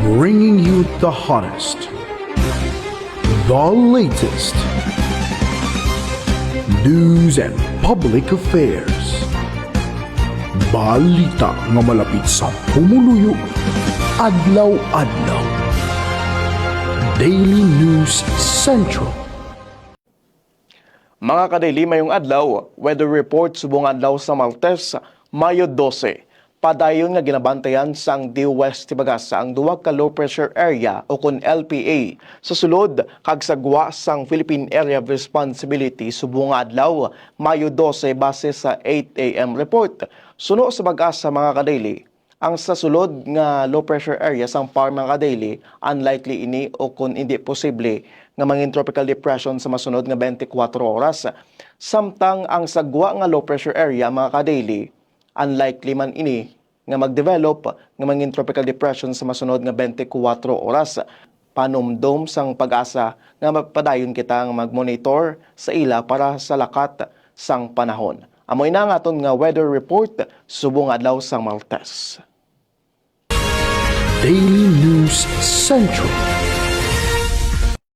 bringing you the hottest, the latest news and public affairs. Balita nga malapit sa pumuluyo, adlaw-adlaw. Daily News Central. Mga kadayli mayong adlaw, weather report subong adlaw sa Martes, Mayo 12. Padayon nga ginabantayan sang due west tibagasa ang duwag ka low pressure area o kun LPA. Sa sulod kag sagwa sang Philippine Area of Responsibility subong adlaw, Mayo 12 base sa 8 AM report. Suno sa bagasa mga kadayli, ang sa sulod nga low pressure area sang par mga kadayli, unlikely ini o kun hindi posible nga mangin tropical depression sa masunod nga 24 oras. Samtang ang sagwa nga low pressure area mga kadayli, unlikely man ini nga mag-develop nga mangin tropical depression sa masunod nga 24 oras. Panumdom sang pag-asa nga magpadayon kita nga mag-monitor sa ila para sa lakat sang panahon. Amoy na nga aton nga weather report subong adlaw sang Martes. Daily News Central.